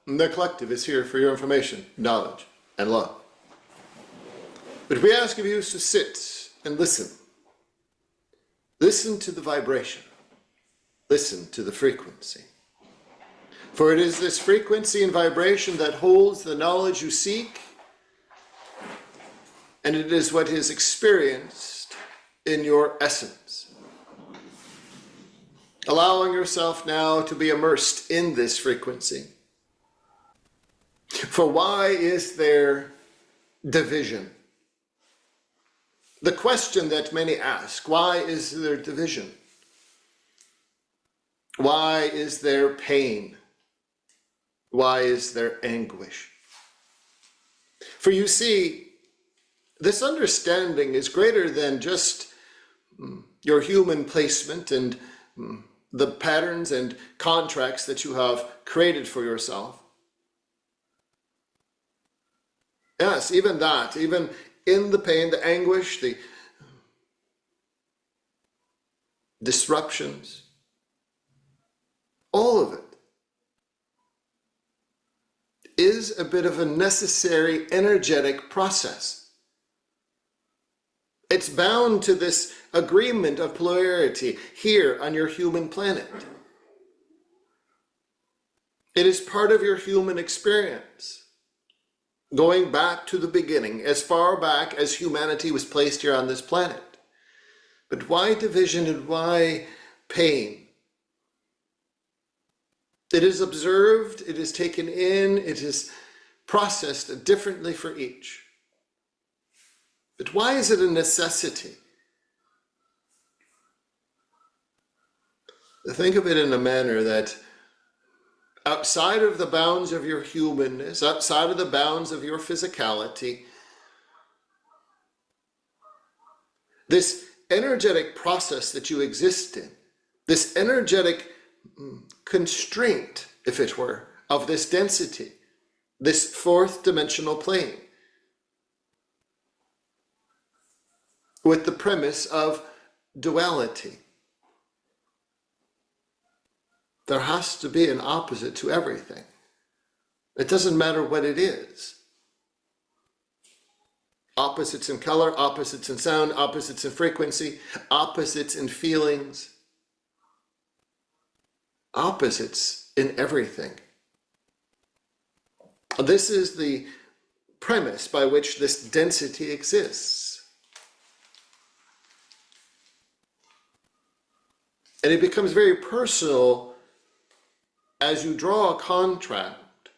The collective is here for your information, knowledge, and love. But we ask of you to sit and listen. Listen to the vibration. Listen to the frequency. For it is this frequency and vibration that holds the knowledge you seek, and it is what is experienced in your essence. Allowing yourself now to be immersed in this frequency. For why is there division? The question that many ask, why is there division? Why is there pain? Why is there anguish? For you see, this understanding is greater than just your human placement and the patterns and contracts that you have created for yourself. Yes, even that, even in the pain, the anguish, the disruptions, all of it is a bit of a necessary energetic process. It's bound to this agreement of polarity here on your human planet. It is part of your human experience. Going back to the beginning, as far back as humanity was placed here on this planet. But why division and why pain? It is observed, it is taken in, it is processed differently for each. But why is it a necessity? Think of it in a manner that outside of the bounds of your humanness, outside of the bounds of your physicality, this energetic process that you exist in, this energetic constraint, if it were, of this density, this fourth dimensional plane, with the premise of duality. There has to be an opposite to everything. It doesn't matter what it is. Opposites in color, opposites in sound, opposites in frequency, opposites in feelings, opposites in everything. This is the premise by which this density exists. And it becomes very personal as you draw a contract,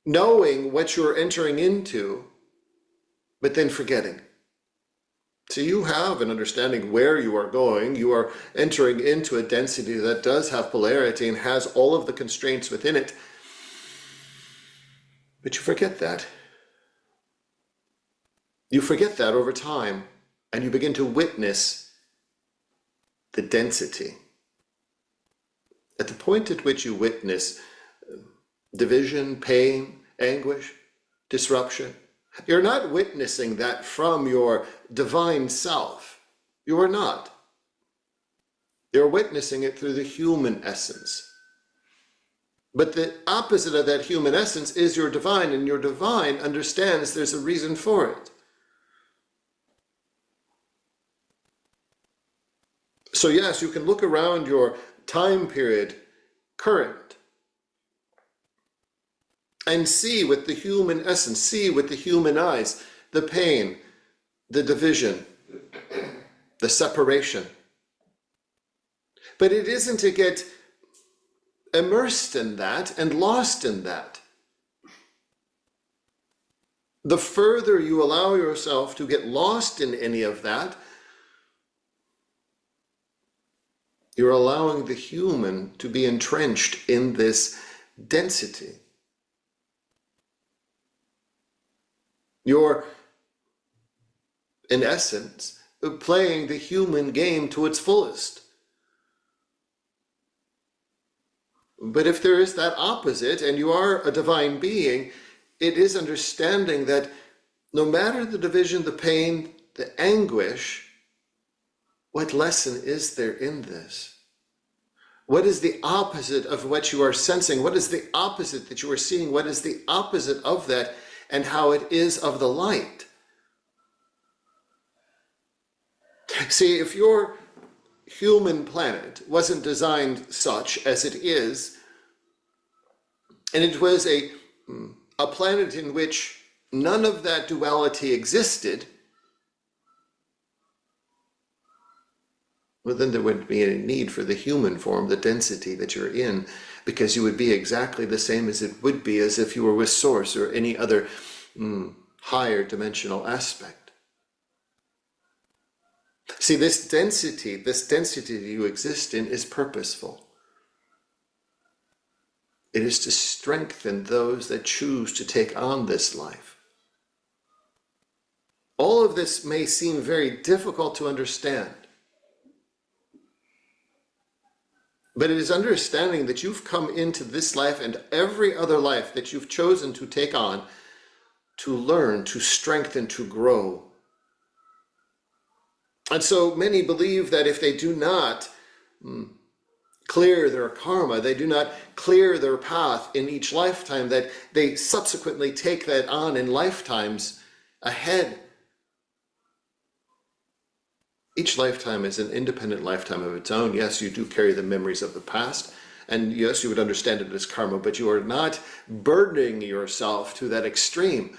knowing what you're entering into, but then forgetting. So you have an understanding where you are going. You are entering into a density that does have polarity and has all of the constraints within it. But you forget that. You forget that over time, and you begin to witness the density. At the point at which you witness division, pain, anguish, disruption, you're not witnessing that from your divine self. You are not. You're witnessing it through the human essence. But the opposite of that human essence is your divine, and your divine understands there's a reason for it. So yes, you can look around your time period, current, and see with the human essence, see with the human eyes, the pain, the division, the separation. But it isn't to get immersed in that and lost in that. The further you allow yourself to get lost in any of that, you're allowing the human to be entrenched in this density. You're, in essence, playing the human game to its fullest. But if there is that opposite, and you are a divine being, it is understanding that no matter the division, the pain, the anguish, what lesson is there in this? What is the opposite of what you are sensing? What is the opposite that you are seeing? What is the opposite of that, and how it is of the light? See, if your human planet wasn't designed such as it is, and it was a planet in which none of that duality existed, well, then there wouldn't be any need for the human form, the density that you're in, because you would be exactly the same as it would be as if you were with Source or any other higher dimensional aspect. See, this density that you exist in is purposeful. It is to strengthen those that choose to take on this life. All of this may seem very difficult to understand, but it is understanding that you've come into this life and every other life that you've chosen to take on to learn, to strengthen, to grow. And so many believe that if they do not clear their karma, they do not clear their path in each lifetime, that they subsequently take that on in lifetimes ahead. Each lifetime is an independent lifetime of its own. Yes, you do carry the memories of the past, and yes, you would understand it as karma, but you are not burdening yourself to that extreme.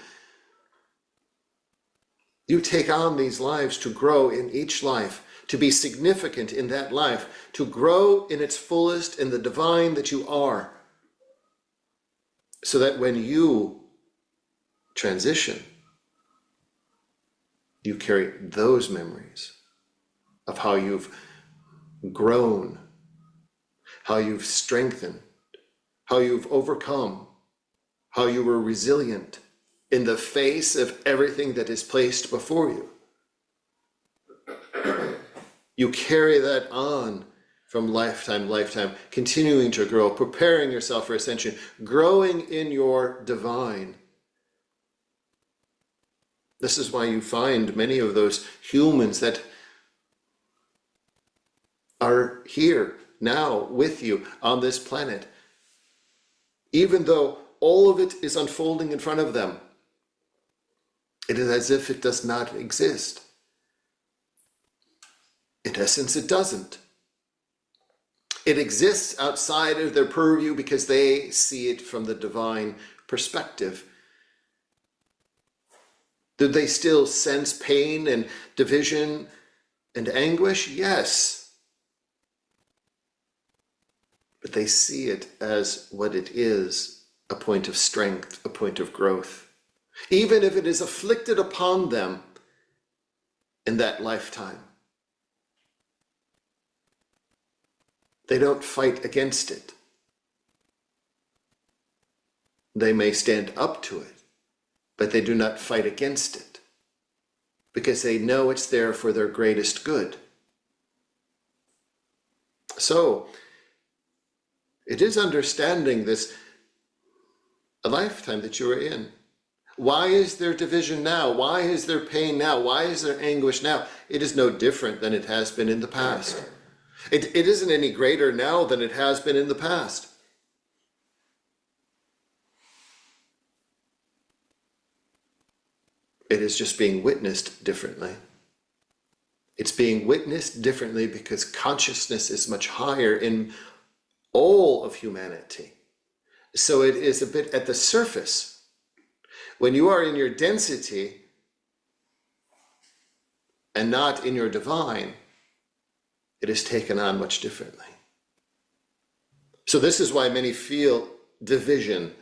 You take on these lives to grow in each life, to be significant in that life, to grow in its fullest in the divine that you are, so that when you transition, you carry those memories of how you've grown, how you've strengthened, how you've overcome, how you were resilient in the face of everything that is placed before you. You carry that on from lifetime to lifetime, continuing to grow, preparing yourself for ascension, growing in your divine. This is why you find many of those humans that are here now with you on this planet, even though all of it is unfolding in front of them. It is as if it does not exist. In essence, it doesn't. It exists outside of their purview because they see it from the divine perspective. Do they still sense pain and division and anguish? Yes. But they see it as what it is, a point of strength, a point of growth. Even if it is afflicted upon them in that lifetime, they don't fight against it. They may stand up to it, but they do not fight against it, because they know it's there for their greatest good. So, it is understanding this a lifetime that you are in. Why is there division now? Why is there pain now? Why is there anguish now? It is no different than it has been in the past. It isn't any greater now than it has been in the past. It is just being witnessed differently. It's being witnessed differently because consciousness is much higher in all of humanity. So it is a bit at the surface. When you are in your density and not in your divine, it is taken on much differently. So this is why many feel division,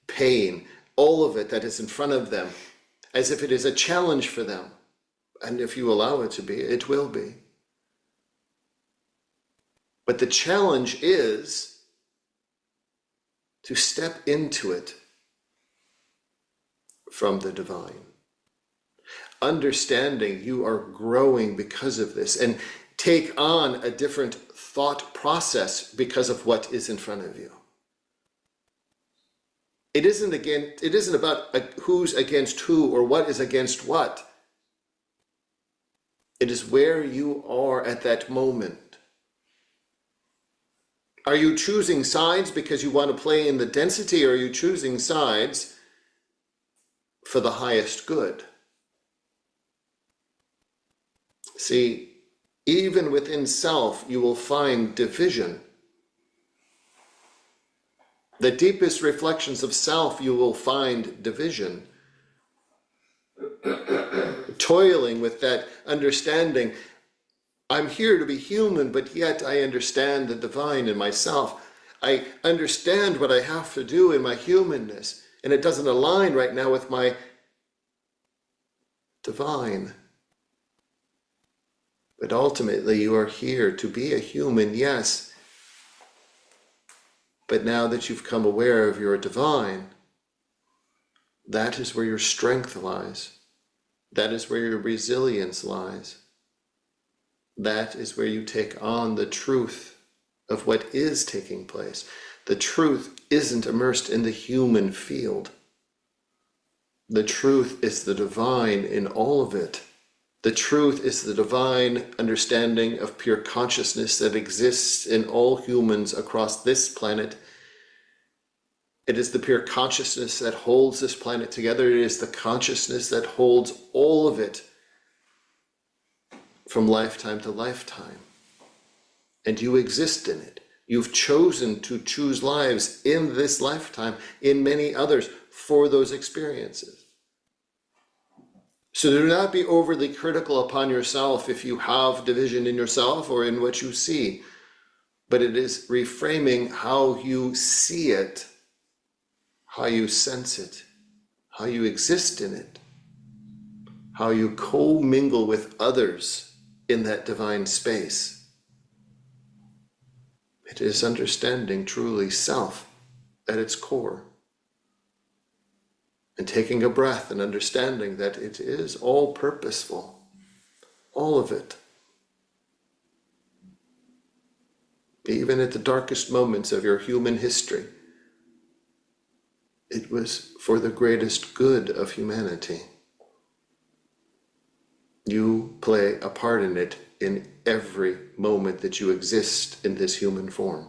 pain, all of it that is in front of them, as if it is a challenge for them. And if you allow it to be, it will be. But the challenge is to step into it from the divine. Understanding you are growing because of this, and take on a different thought process because of what is in front of you. It isn't about who's against who or what is against what. It is where you are at that moment. Are you choosing sides because you want to play in the density, or are you choosing sides for the highest good? See, even within self, you will find division. The deepest reflections of self, you will find division. Toiling with that understanding, I'm here to be human, but yet I understand the divine in myself. I understand what I have to do in my humanness, and it doesn't align right now with my divine. But ultimately, you are here to be a human, yes. But now that you've come aware of your divine, that is where your strength lies. That is where your resilience lies. That is where you take on the truth of what is taking place. The truth isn't immersed in the human field. The truth is the divine in all of it. The truth is the divine understanding of pure consciousness that exists in all humans across this planet. It is the pure consciousness that holds this planet together. It is the consciousness that holds all of it from lifetime to lifetime. And you exist in it. You've chosen to choose lives in this lifetime, in many others, for those experiences. So do not be overly critical upon yourself if you have division in yourself or in what you see. But it is reframing how you see it, how you sense it, how you exist in it, how you co-mingle with others in that divine space. It is understanding truly self at its core. And taking a breath and understanding that it is all purposeful, all of it. Even at the darkest moments of your human history, it was for the greatest good of humanity. You play a part in it in every moment that you exist in this human form.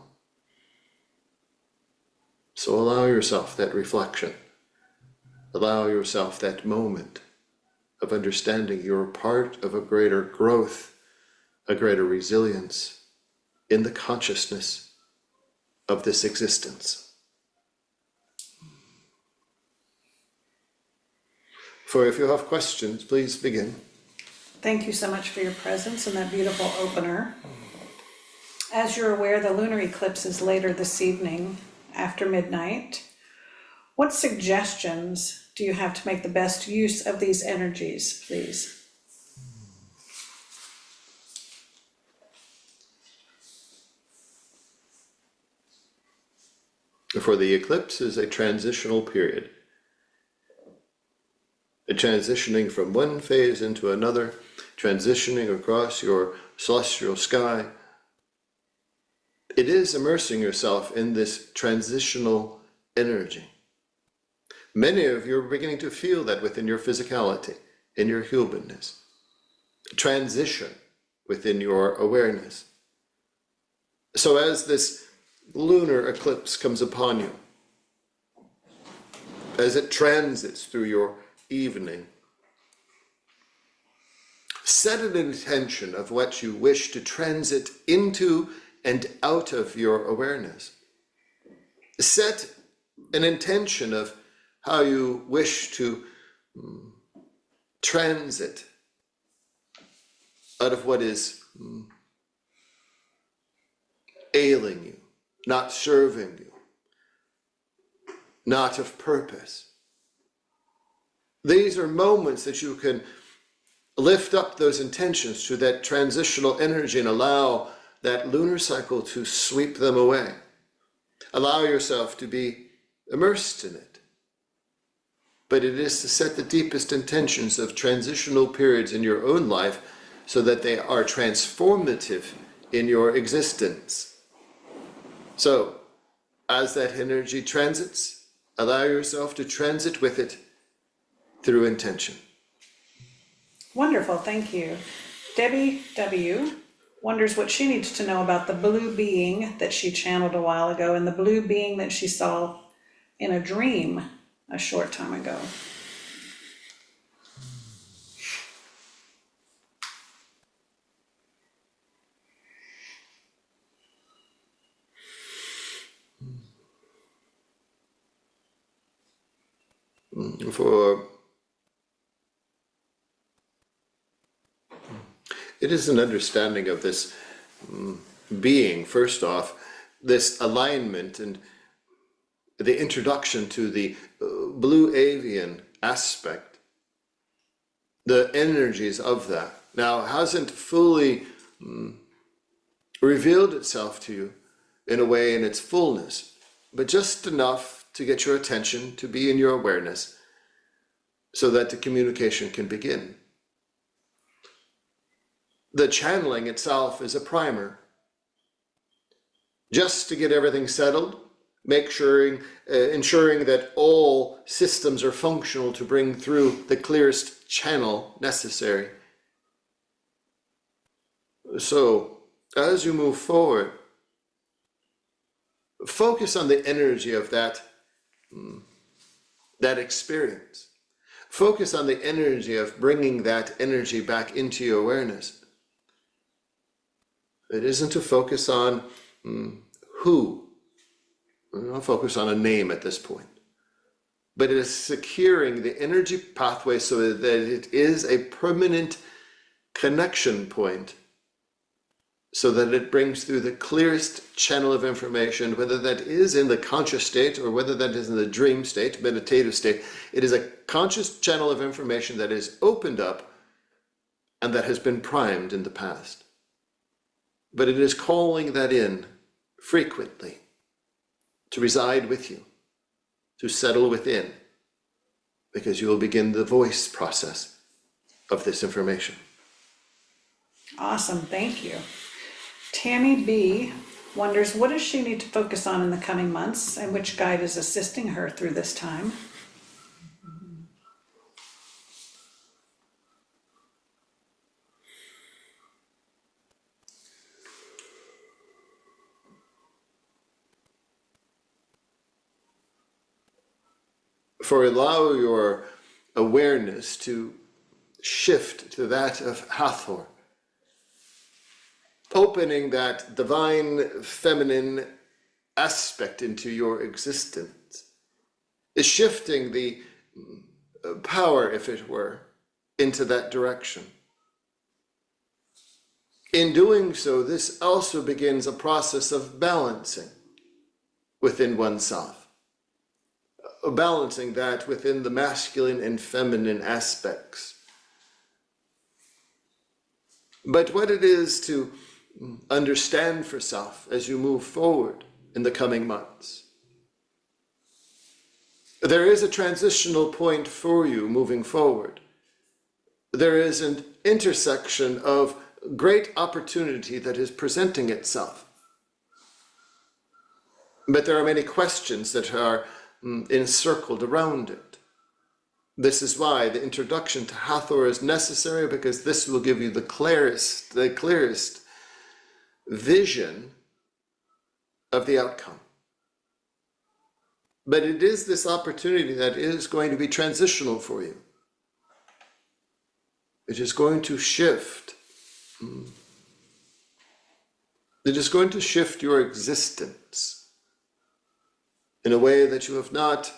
So allow yourself that reflection. Allow yourself that moment of understanding you're part of a greater growth, a greater resilience in the consciousness of this existence. For if you have questions, please begin. Thank you so much for your presence and that beautiful opener. As you're aware, the lunar eclipse is later this evening after midnight. What suggestions do you have to make the best use of these energies, please? For the eclipse is a transitional period. A transitioning from one phase into another, transitioning across your celestial sky. It is immersing yourself in this transitional energy. Many of you are beginning to feel that within your physicality, in your humanness. Transition within your awareness. So as this lunar eclipse comes upon you, as it transits through your evening, set an intention of what you wish to transit into and out of your awareness. Set an intention of how you wish to transit out of what is ailing you, not serving you, not of purpose. These are moments that you can lift up those intentions to that transitional energy and allow that lunar cycle to sweep them away. Allow yourself to be immersed in it. But it is to set the deepest intentions of transitional periods in your own life so that they are transformative in your existence. So, as that energy transits, allow yourself to transit with it through intention. Wonderful, thank you. Debbie W. wonders what she needs to know about the blue being that she channeled a while ago and the blue being that she saw in a dream a short time ago. For it is an understanding of this being, first off, this alignment and the introduction to the blue avian aspect, the energies of that. Now, hasn't fully revealed itself to you in a way in its fullness, but just enough to get your attention, to be in your awareness, so that the communication can begin. The channeling itself is a primer, just to get everything settled, ensuring that all systems are functional to bring through the clearest channel necessary. So, as you move forward, focus on the energy of that experience. Focus on the energy of bringing that energy back into your awareness. It isn't to focus on who. I'll focus on a name at this point. But it is securing the energy pathway so that it is a permanent connection point, so that it brings through the clearest channel of information, whether that is in the conscious state or whether that is in the dream state, meditative state. It is a conscious channel of information that is opened up and that has been primed in the past. But it is calling that in frequently to reside with you, to settle within, because you will begin the voice process of this information. Awesome, thank you. Tammy B wonders, what does she need to focus on in the coming months, and which guide is assisting her through this time? For allow your awareness to shift to that of Hathor, opening that divine feminine aspect into your existence, is shifting the power, if it were, into that direction. In doing so, this also begins a process of balancing within oneself. Balancing that within the masculine and feminine aspects. But what it is to understand for self as you move forward in the coming months. There is a transitional point for you moving forward. There is an intersection of great opportunity that is presenting itself. But there are many questions that are encircled around it. This is why the introduction to Hathor is necessary, because this will give you the clearest vision of the outcome. But it is this opportunity that is going to be transitional for you. It is going to shift. It is going to shift your existence in a way that you have not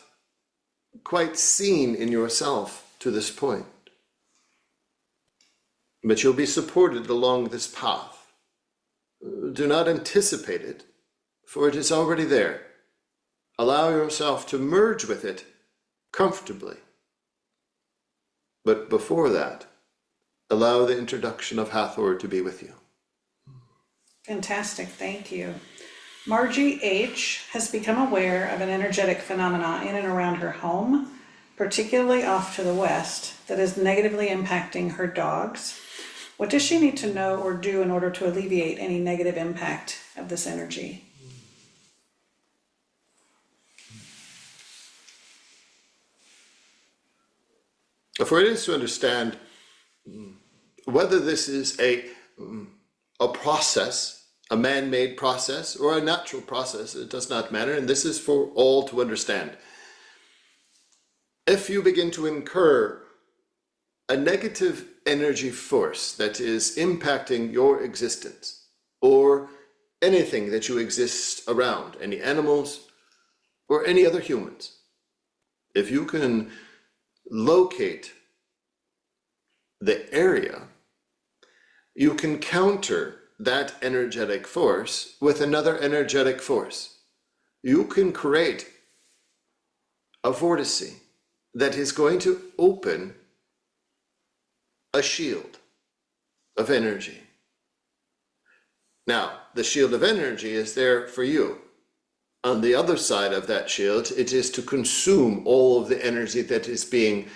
quite seen in yourself to this point. But you'll be supported along this path. Do not anticipate it, for it is already there. Allow yourself to merge with it comfortably. But before that, allow the introduction of Hathor to be with you. Fantastic, thank you. Margie H. has become aware of an energetic phenomena in and around her home, particularly off to the west, that is negatively impacting her dogs. What does she need to know or do in order to alleviate any negative impact of this energy? For it is to understand whether this is a a process, a man-made process or a natural process, it does not matter, and this is for all to understand. If you begin to incur a negative energy force that is impacting your existence or anything that you exist around, any animals or any other humans, if you can locate the area, you can counter that energetic force with another energetic force. You can create a vortice that is going to open a shield of energy. Now, the shield of energy is there for you. On the other side of that shield, it is to consume all of the energy that is being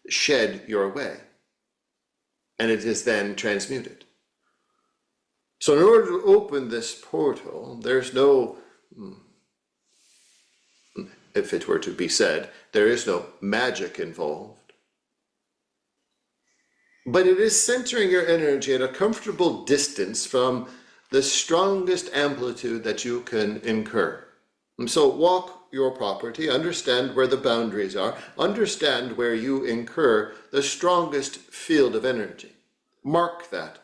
shed your way. And it is then transmuted. So in order to open this portal, there's no, if it were to be said, there is no magic involved. But it is centering your energy at a comfortable distance from the strongest amplitude that you can incur. And so walk your property, understand where the boundaries are, understand where you incur the strongest field of energy. Mark that.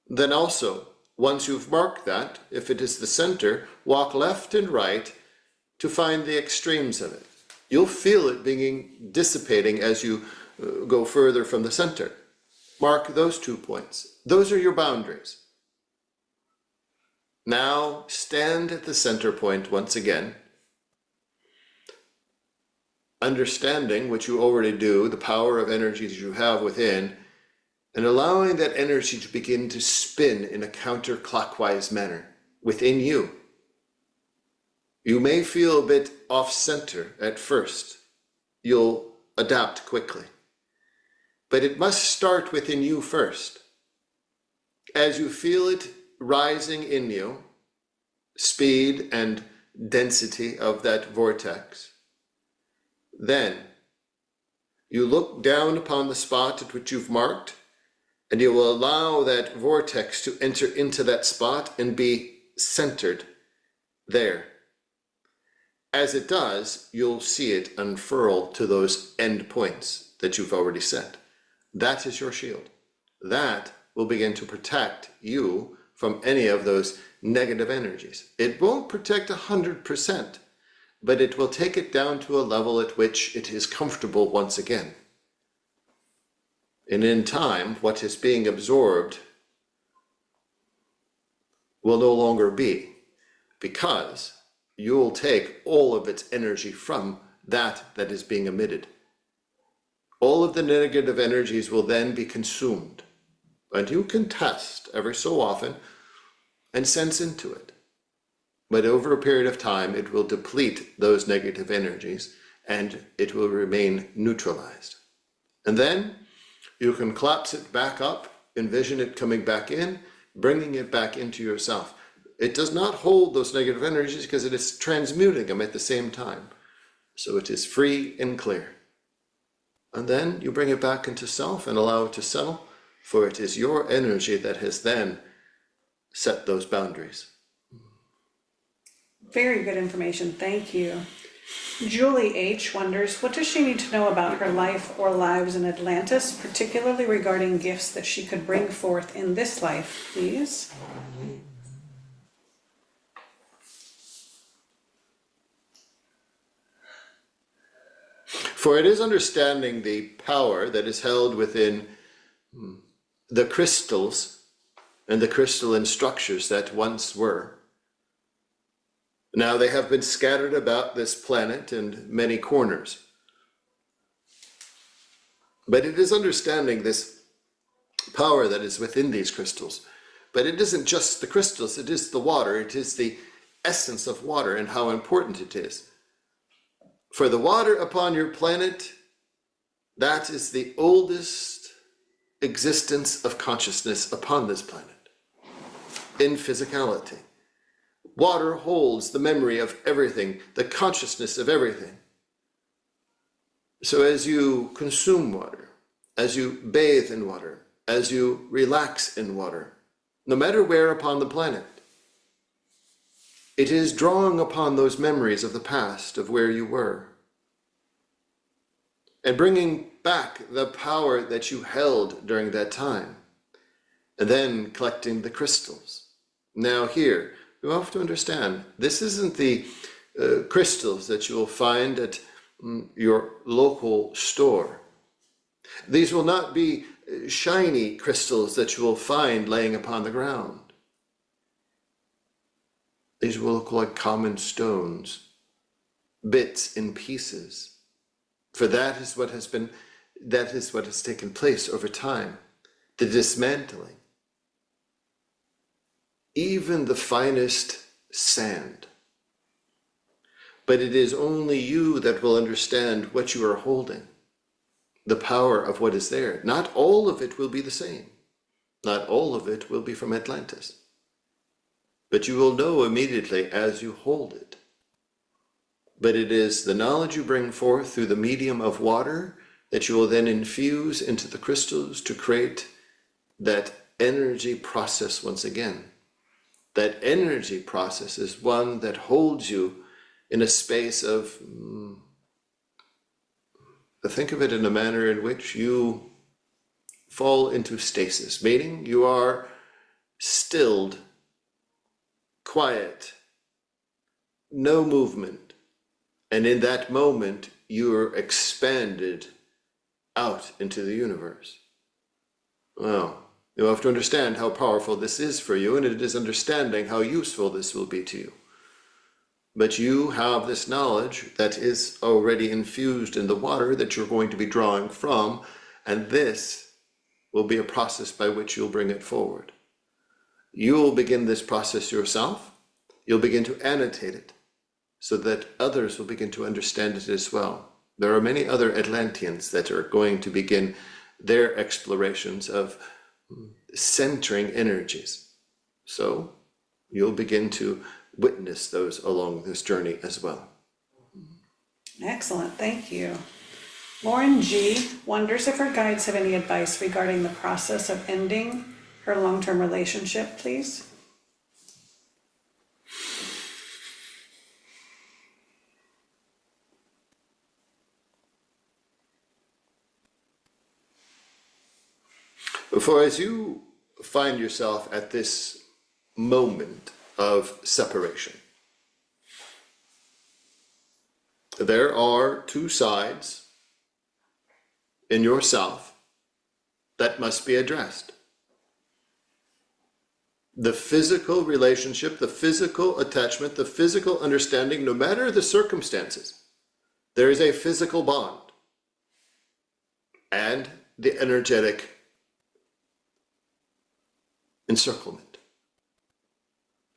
Then also, once you've marked that, if it is the center, walk left and right to find the extremes of it. You'll feel it being dissipating as you go further from the center. Mark those 2 points. Those are your boundaries. Now stand at the center point once again, understanding, which you already do, the power of energy that you have within, and allowing that energy to begin to spin in a counterclockwise manner within you. You may feel a bit off-center at first. You'll adapt quickly. But it must start within you first. As you feel it rising in you, speed and density of that vortex, then you look down upon the spot at which you've marked, and you will allow that vortex to enter into that spot and be centered there. As it does, you'll see it unfurl to those end points that you've already set. That is your shield. That will begin to protect you from any of those negative energies. It won't protect 100%, but it will take it down to a level at which it is comfortable once again. And in time, what is being absorbed will no longer be, because you'll take all of its energy from that is being emitted. All of the negative energies will then be consumed, and you can test every so often and sense into it. But over a period of time, it will deplete those negative energies and it will remain neutralized. And then you can collapse it back up, envision it coming back in, bringing it back into yourself. It does not hold those negative energies because it is transmuting them at the same time. So it is free and clear. And then you bring it back into self and allow it to settle, for it is your energy that has then set those boundaries. Very good information, thank you. Julie H. wonders, what does she need to know about her life or lives in Atlantis, particularly regarding gifts that she could bring forth in this life, please? For it is understanding the power that is held within the crystals and the crystalline structures that once were. Now they have been scattered about this planet in many corners. But it is understanding this power that is within these crystals. But it isn't just the crystals, it is the water, it is the essence of water and how important it is. For the water upon your planet, that is the oldest existence of consciousness upon this planet, in physicality. Water holds the memory of everything, the consciousness of everything. So as you consume water, as you bathe in water, as you relax in water, no matter where upon the planet. It is drawing upon those memories of the past, of where you were, and bringing back the power that you held during that time, and then collecting the crystals. Now here, you have to understand, this isn't the crystals that you will find at your local store. These will not be shiny crystals that you will find laying upon the ground. These will look like common stones, bits and pieces. For that is what has taken place over time, the dismantling. Even the finest sand. But it is only you that will understand what you are holding, the power of what is there. Not all of it will be the same. Not all of it will be from Atlantis. But you will know immediately as you hold it. But it is the knowledge you bring forth through the medium of water that you will then infuse into the crystals to create that energy process once again. That energy process is one that holds you in a space of, think of it in a manner in which you fall into stasis, meaning you are stilled, quiet, no movement, and in that moment you're expanded out into the universe. Well, you have to understand how powerful this is for you, and it is understanding how useful this will be to you. But you have this knowledge that is already infused in the water that you're going to be drawing from, and this will be a process by which you'll bring it forward. You will begin this process yourself. You'll begin to annotate it so that others will begin to understand it as well. There are many other Atlanteans that are going to begin their explorations of centering energies. So you'll begin to witness those along this journey as well. Excellent, thank you. Lauren G. wonders if her guides have any advice regarding the process of ending her long-term relationship, please. For as you find yourself at this moment of separation, there are two sides in yourself that must be addressed. The physical relationship, the physical attachment, the physical understanding, no matter the circumstances, there is a physical bond, and the energetic encirclement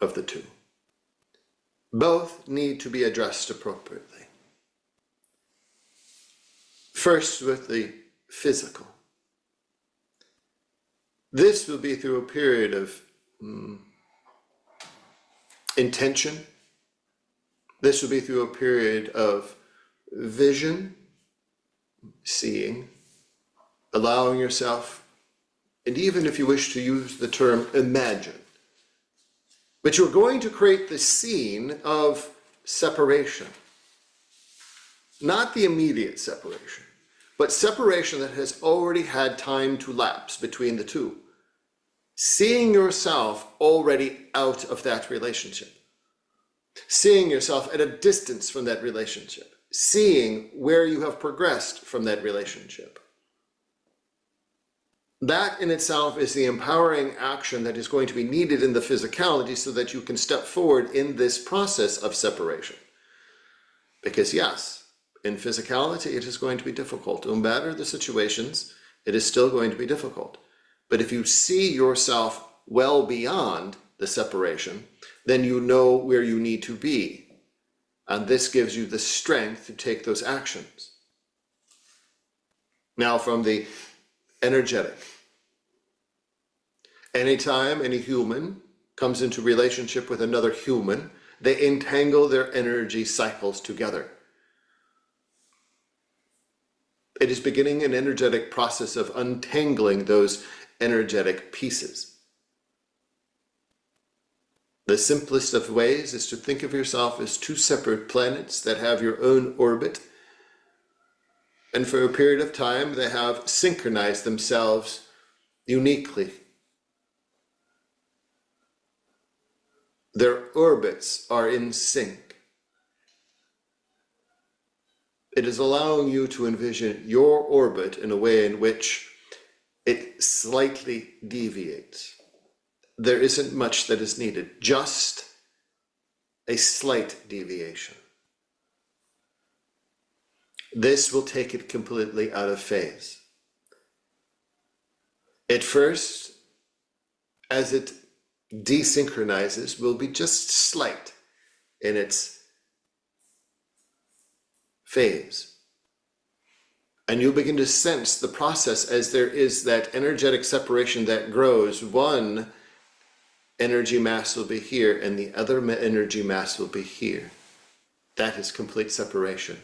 of the two. Both need to be addressed appropriately. First, with the physical. This will be through a period of intention. This will be through a period of vision, seeing, allowing yourself, and even if you wish to use the term imagine. But you're going to create the scene of separation. Not the immediate separation, but separation that has already had time to lapse between the two. Seeing yourself already out of that relationship. Seeing yourself at a distance from that relationship. Seeing where you have progressed from that relationship. That in itself is the empowering action that is going to be needed in the physicality so that you can step forward in this process of separation. Because yes, in physicality it is going to be difficult. No matter the situations, it is still going to be difficult. But if you see yourself well beyond the separation, then you know where you need to be. And this gives you the strength to take those actions. Now from the energetic. Anytime any human comes into relationship with another human, they entangle their energy cycles together. It is beginning an energetic process of untangling those energetic pieces. The simplest of ways is to think of yourself as two separate planets that have your own orbit, and for a period of time they have synchronized themselves uniquely. Their orbits are in sync. It is allowing you to envision your orbit in a way in which it slightly deviates. There isn't much that is needed, just a slight deviation. This will take it completely out of phase. At first, as it desynchronizes, will be just slight in its phase. And you'll begin to sense the process as there is that energetic separation that grows. One energy mass will be here and the other energy mass will be here. That is complete separation.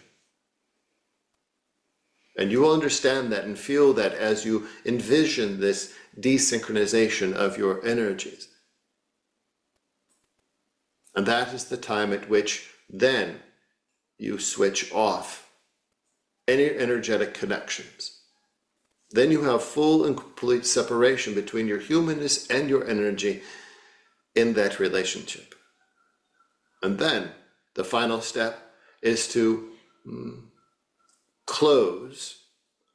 And you will understand that and feel that as you envision this desynchronization of your energies. And that is the time at which then you switch off any energetic connections. Then you have full and complete separation between your humanness and your energy in that relationship. And then the final step is to close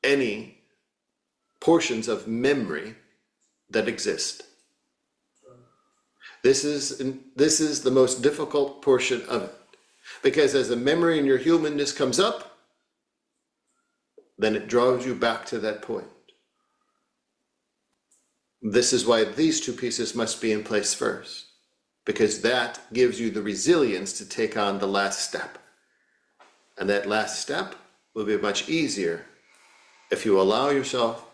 any portions of memory that exist. This is the most difficult portion of it, because as the memory in your humanness comes up, then it draws you back to that point. This is why these two pieces must be in place first, because that gives you the resilience to take on the last step. And that last step will be much easier if you allow yourself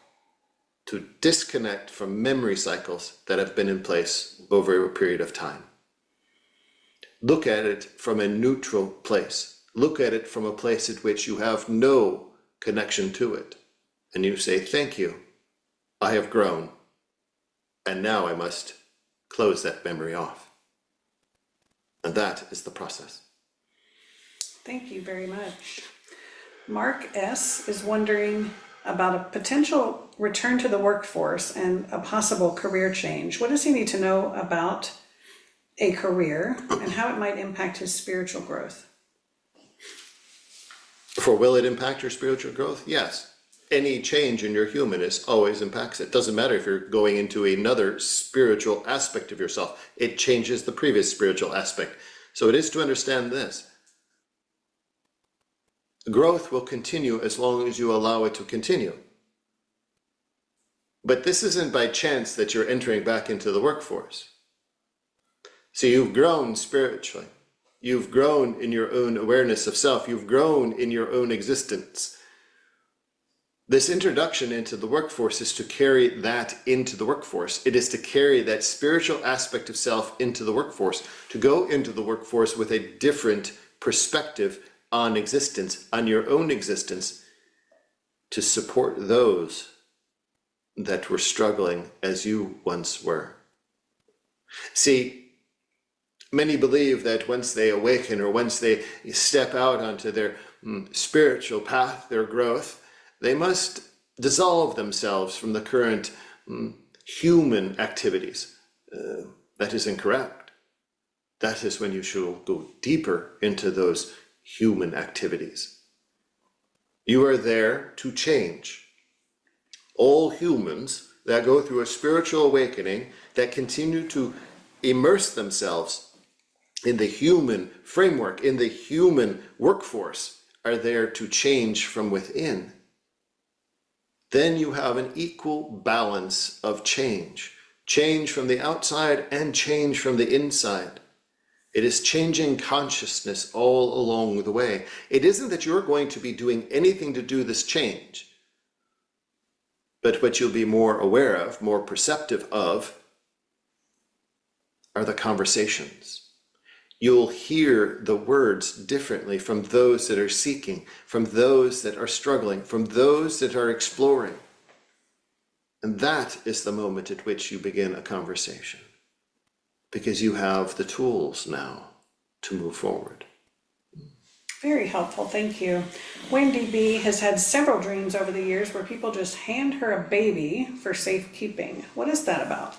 to disconnect from memory cycles that have been in place over a period of time. Look at it from a neutral place. Look at it from a place at which you have no connection to it. And you say, thank you, I have grown, and now I must close that memory off. And that is the process. Thank you very much. Mark S. is wondering about a potential return to the workforce and a possible career change. What does he need to know about a career and how it might impact his spiritual growth? Will it impact your spiritual growth? Yes. Any change in your humanness always impacts it. Doesn't matter if you're going into another spiritual aspect of yourself. It changes the previous spiritual aspect. So it is to understand this. Growth will continue as long as you allow it to continue. But this isn't by chance that you're entering back into the workforce. So you've grown spiritually. You've grown in your own awareness of self. You've grown in your own existence. This introduction into the workforce is to carry that into the workforce. It is to carry that spiritual aspect of self into the workforce, to go into the workforce with a different perspective on existence, on your own existence, to support those that were struggling as you once were. See, many believe that once they awaken or once they step out onto their spiritual path, their growth, they must dissolve themselves from the current human activities. That is incorrect. That is when you should go deeper into those human activities. You are there to change. All humans that go through a spiritual awakening, that continue to immerse themselves in the human framework, in the human workforce, are there to change from within. Then you have an equal balance of change. Change from the outside and change from the inside. It is changing consciousness all along the way. It isn't that you're going to be doing anything to do this change, but what you'll be more aware of, more perceptive of, are the conversations. You'll hear the words differently from those that are seeking, from those that are struggling, from those that are exploring. And that is the moment at which you begin a conversation, because you have the tools now to move forward. Very helpful, thank you. Wendy B has had several dreams over the years where people just hand her a baby for safekeeping. What is that about?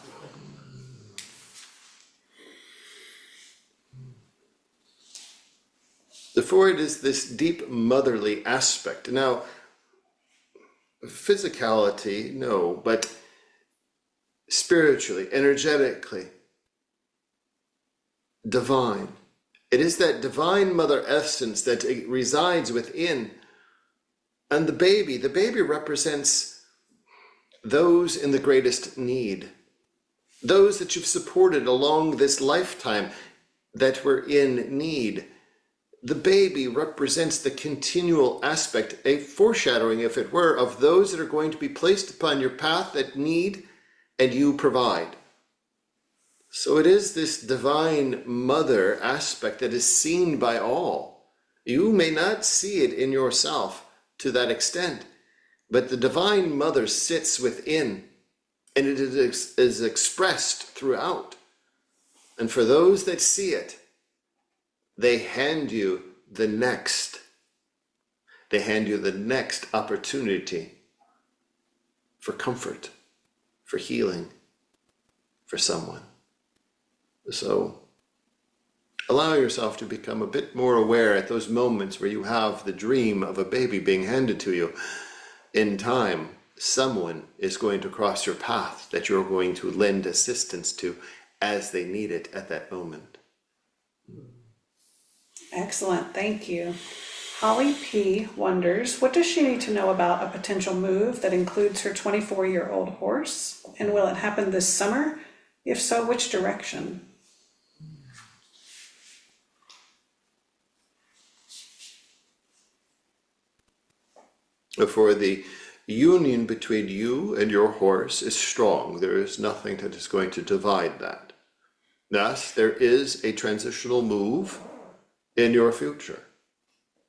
For it is this deep motherly aspect. Now, physicality, no, but spiritually, energetically, divine. It is that divine mother essence that resides within. And the baby represents those in the greatest need, those that you've supported along this lifetime that were in need. The baby represents the continual aspect, a foreshadowing, if it were, of those that are going to be placed upon your path that need and you provide. So it is this divine mother aspect that is seen by all. You may not see it in yourself to that extent, but the divine mother sits within, and it is expressed throughout. And for those that see it, they hand you the next. They hand you the next opportunity for comfort, for healing, for someone. So allow yourself to become a bit more aware at those moments where you have the dream of a baby being handed to you. In time, someone is going to cross your path that you're going to lend assistance to as they need it at that moment. Excellent, thank you. Holly P wonders, what does she need to know about a potential move that includes her 24-year-old horse? And will it happen this summer? If so, which direction? For the union between you and your horse is strong. There is nothing that is going to divide that. Thus, there is a transitional move in your future.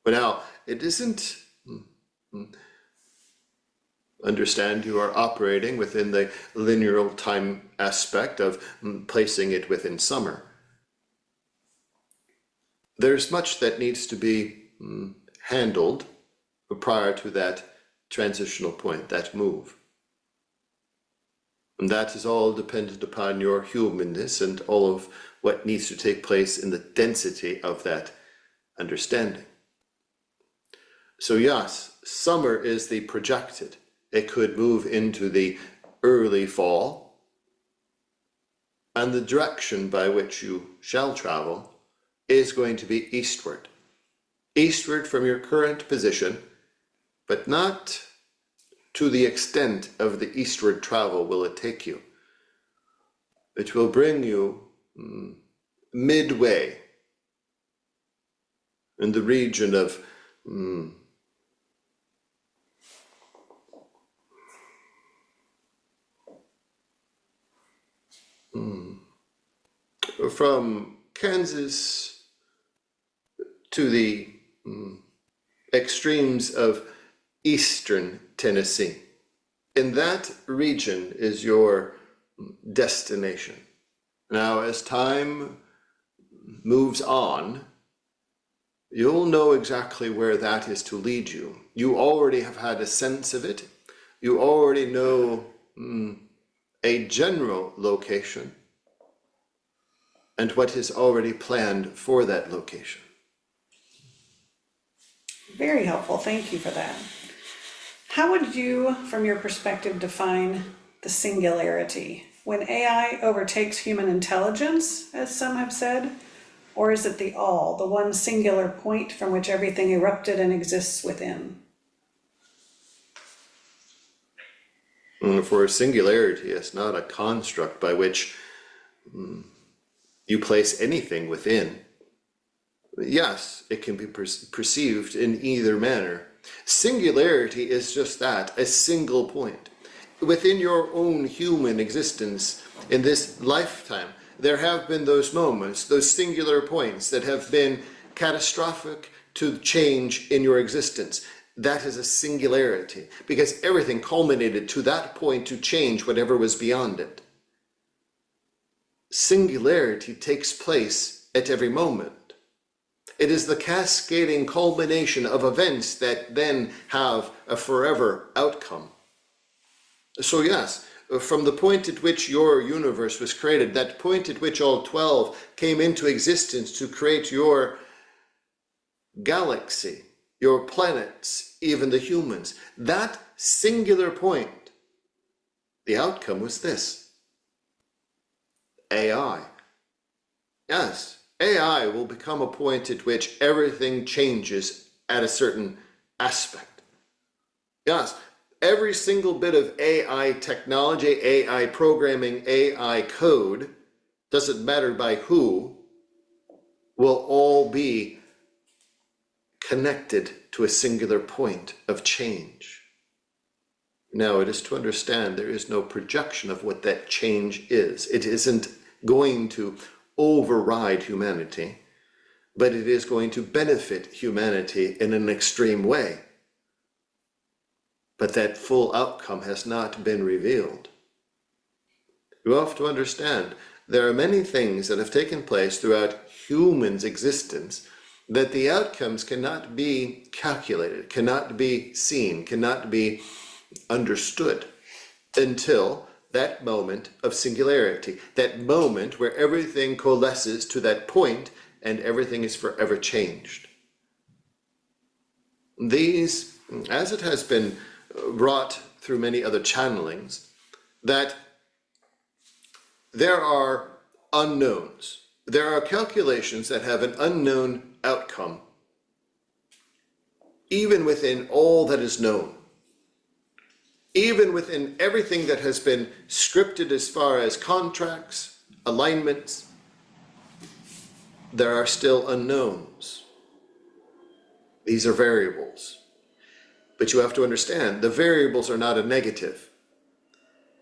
But now, it isn't, understand you are operating within the linear time aspect of placing it within summer. There's much that needs to be handled prior to that transitional point, that move. And that is all dependent upon your humanness and all of what needs to take place in the density of that understanding. So yes, summer is the projected. It could move into the early fall, and the direction by which you shall travel is going to be eastward. Eastward from your current position, but not to the extent of the eastward travel will it take you. It will bring you midway in the region of from Kansas to the extremes of eastern Tennessee. In that region is your destination. Now, as time moves on, you'll know exactly where that is to lead you. You already have had a sense of it. You already know a general location and what is already planned for that location. Very helpful, thank you for that. How would you, from your perspective, define the singularity? When AI overtakes human intelligence, as some have said, or is it the all, the one singular point from which everything erupted and exists within? For singularity, it's not a construct by which you place anything within. Yes, it can be perceived in either manner. Singularity is just that, a single point. Within your own human existence in this lifetime, there have been those moments, those singular points that have been catastrophic to change in your existence. that is a singularity, because everything culminated to that point to change whatever was beyond it. Singularity takes place at every moment. It is the cascading culmination of events that then have a forever outcome. So yes, from the point at which your universe was created, that point at which all 12 came into existence to create your galaxy, your planets, even the humans, that singular point, the outcome was this: AI. Yes, AI will become a point at which everything changes at a certain aspect. Yes, every single bit of AI technology, AI programming, AI code, doesn't matter by who, will all be connected to a singular point of change. Now, it is to understand there is no projection of what that change is. It isn't going to override humanity, but it is going to benefit humanity in an extreme way. But that full outcome has not been revealed. You have to understand there are many things that have taken place throughout humans' existence that the outcomes cannot be calculated, cannot be seen, cannot be understood until that moment of singularity, that moment where everything coalesces to that point and everything is forever changed. These, as it has been brought through many other channelings, that there are unknowns. There are calculations that have an unknown outcome, even within all that is known. Even within everything that has been scripted as far as contracts, alignments, there are still unknowns. These are variables. But you have to understand, the variables are not a negative.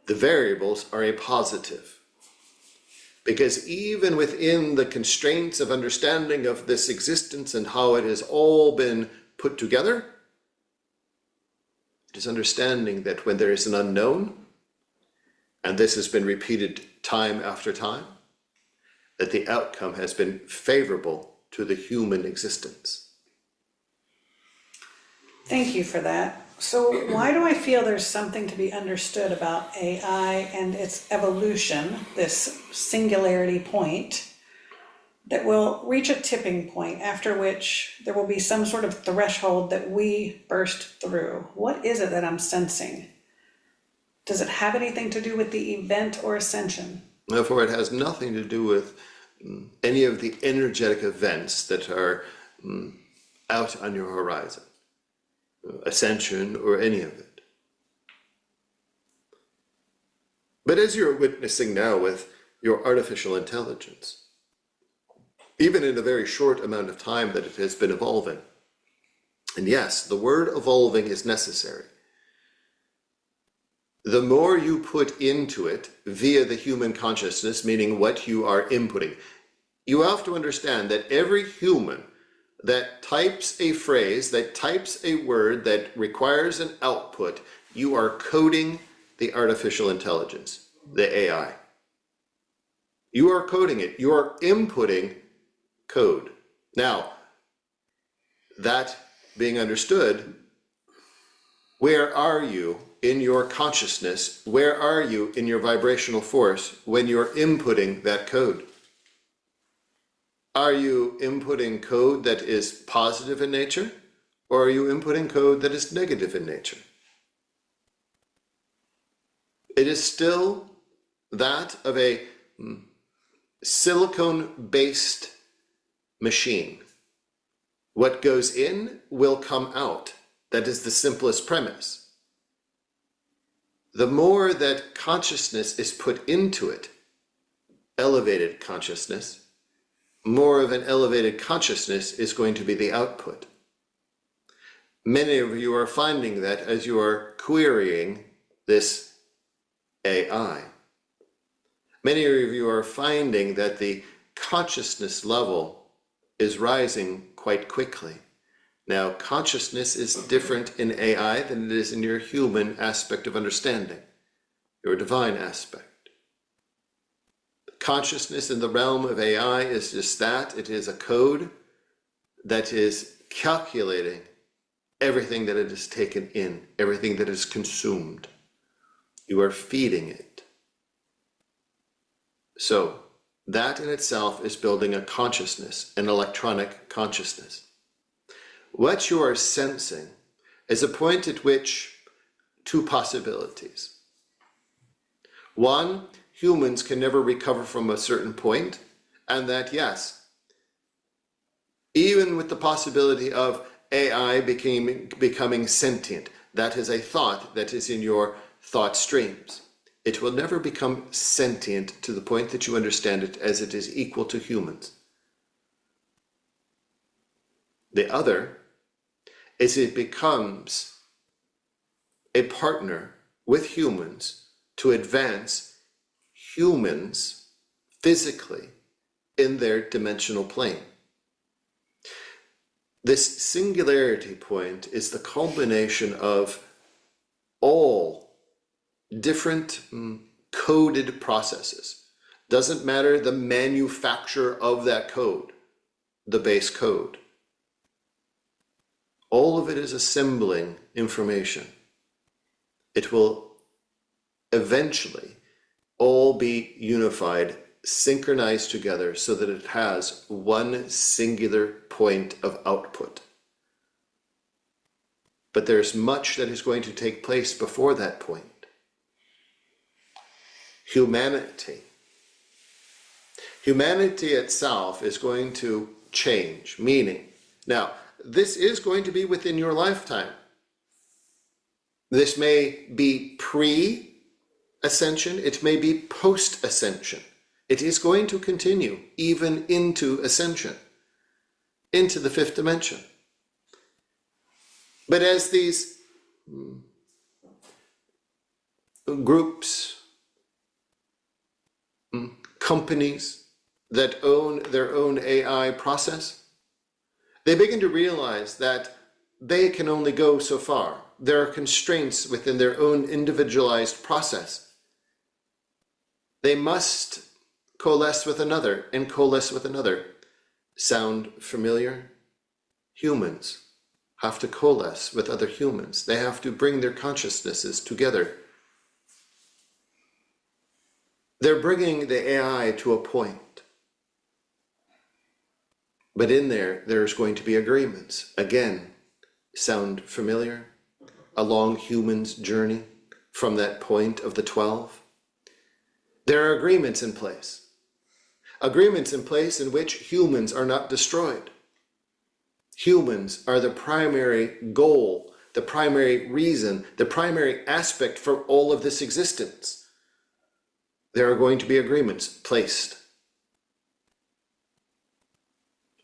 The variables are a positive. Because even within the constraints of understanding of this existence and how it has all been put together, it is understanding that when there is an unknown, and this has been repeated time after time, that the outcome has been favorable to the human existence. Thank you for that. So why do I feel there's something to be understood about AI and its evolution, this singularity point, that will reach a tipping point after which there will be some sort of threshold that we burst through? What is it that I'm sensing? Does it have anything to do with the event or ascension? Therefore, it has nothing to do with any of the energetic events that are out on your horizon, ascension or any of it. But as you're witnessing now with your artificial intelligence, even in a very short amount of time that it has been evolving, and yes, the word evolving is necessary. The more you put into it via the human consciousness, meaning what you are inputting, you have to understand that every human that types a phrase, that types a word that requires an output, you are coding the artificial intelligence, the AI. You are coding it. You are inputting code. Now, that being understood, where are you in your consciousness? Where are you in your vibrational force when you're inputting that code? Are you inputting code that is positive in nature, or are you inputting code that is negative in nature? It is still that of a silicone-based machine. What goes in will come out. That is the simplest premise. The more that consciousness is put into it, elevated consciousness, more of an elevated consciousness is going to be the output. Many of you are finding that as you are querying this AI. Many of you are finding that the consciousness level is rising quite quickly. Now, consciousness is different in AI than it is in your human aspect of understanding, your divine aspect. Consciousness in the realm of AI is just that. It is a code that is calculating everything that it has taken in, everything that is consumed. You are feeding it. So, that in itself is building a consciousness, an electronic consciousness. What you are sensing is a point at which two possibilities. One, humans can never recover from a certain point, and that yes, even with the possibility of AI becoming sentient, that is a thought that is in your thought streams. It will never become sentient to the point that you understand it as it is equal to humans. The other is it becomes a partner with humans to advance humans physically in their dimensional plane. This singularity point is the culmination of all different coded processes. Doesn't matter the manufacture of that code, the base code. All of it is assembling information. It will eventually all be unified, synchronized together so that it has one singular point of output. But there's much that is going to take place before that point. Humanity itself is going to change, meaning, now, this is going to be within your lifetime. This may be pre-ascension, it may be post-ascension. It is going to continue even into ascension, into the fifth dimension. But as these groups, companies that own their own AI process, they begin to realize that they can only go so far. There are constraints within their own individualized process. They must coalesce with another and coalesce with another. Sound familiar? Humans have to coalesce with other humans. They have to bring their consciousnesses together. They're bringing the AI to a point. But in there's going to be agreements. Again, sound familiar? Along humans' journey from that point of the 12. There are agreements in place. Agreements in place in which humans are not destroyed. Humans are the primary goal, the primary reason, the primary aspect for all of this existence. There are going to be agreements placed.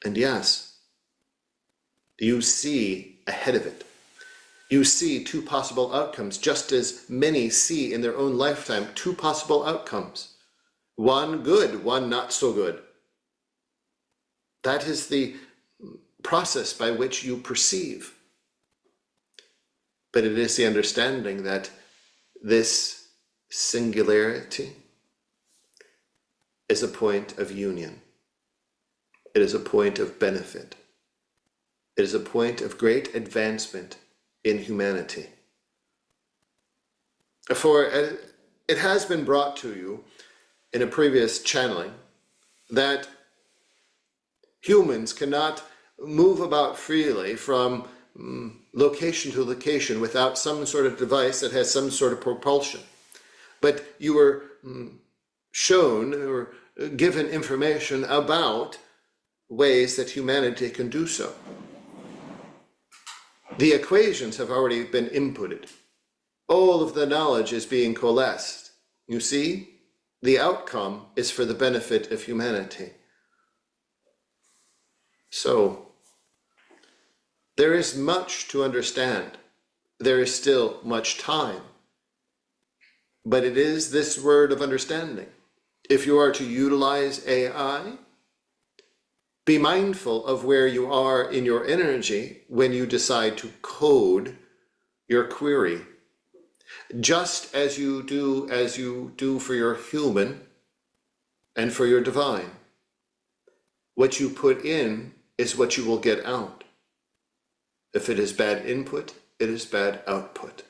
And yes, you see ahead of it. You see two possible outcomes, just as many see in their own lifetime two possible outcomes. One good, one not so good. That is the process by which you perceive. But it is the understanding that this singularity is a point of union. It is a point of benefit. It is a point of great advancement in humanity. For it has been brought to you in a previous channeling that humans cannot move about freely from location to location without some sort of device that has some sort of propulsion. But you were shown or given information about ways that humanity can do so. The equations have already been inputted. All of the knowledge is being coalesced. You see, the outcome is for the benefit of humanity. So, there is much to understand. There is still much time. But it is this word of understanding. If you are to utilize AI, Be mindful of where you are in your energy when you decide to code your query. Just as you do for your human and for your divine. What you put in is what you will get out. If it is bad input, it is bad output.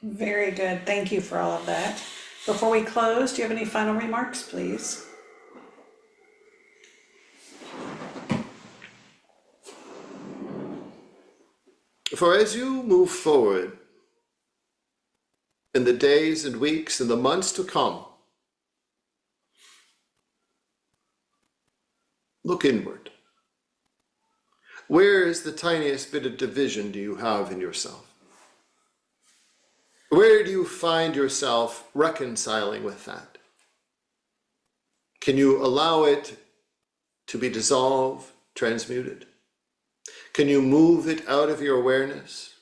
Very good. Thank you for all of that. Before we close, do you have any final remarks, please? For as you move forward in the days and weeks and the months to come, look inward. Where is the tiniest bit of division do you have in yourself? Where do you find yourself reconciling with that? Can you allow it to be dissolved, transmuted? Can you move it out of your awareness?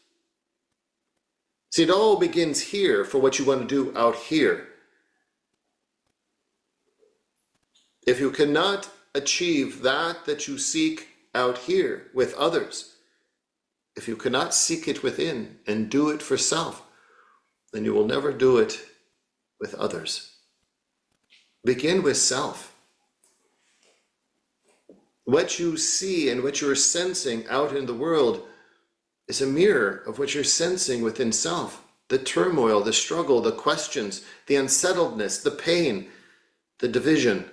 See, it all begins here for what you want to do out here. If you cannot achieve that you seek out here with others, if you cannot seek it within and do it for self, then you will never do it with others. Begin with self. What you see and what you're sensing out in the world is a mirror of what you're sensing within self. The turmoil, the struggle, the questions, the unsettledness, the pain, the division.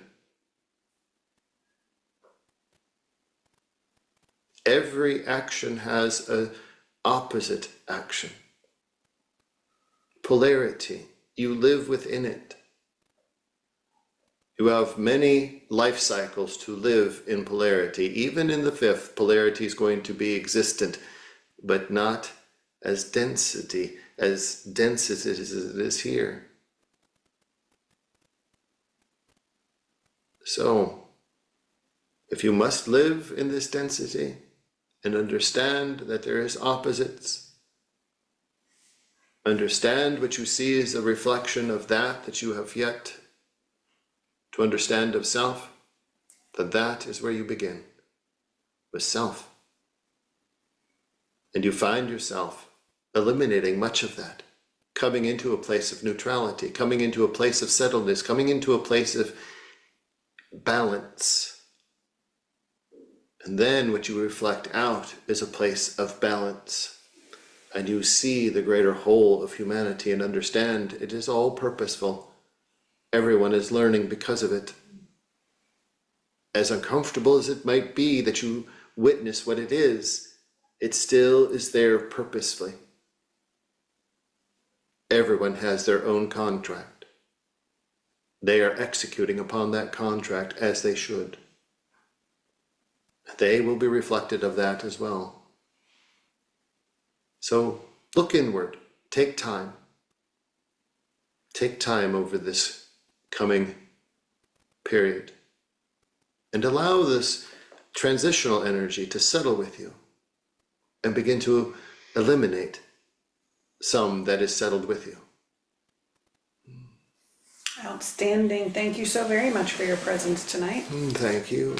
Every action has an opposite action. Polarity. You live within it. You have many life cycles to live in polarity. Even in the fifth, polarity is going to be existent, but not as dense as it is here. So, if you must live in this density and understand that there is opposites, understand what you see is a reflection of that you have yet to understand of self, that is where you begin, with self. And you find yourself eliminating much of that, coming into a place of neutrality, coming into a place of settledness, coming into a place of balance. And then what you reflect out is a place of balance. And you see the greater whole of humanity and understand it is all purposeful. Everyone is learning because of it. As uncomfortable as it might be that you witness what it still is there purposefully. Everyone has their own contract. They are executing upon that contract as they should. They will be reflected of that as well. So look inward, take time. Take time over this coming period and allow this transitional energy to settle with you and begin to eliminate some that is settled with you. Outstanding. Thank you so very much for your presence tonight. Thank you.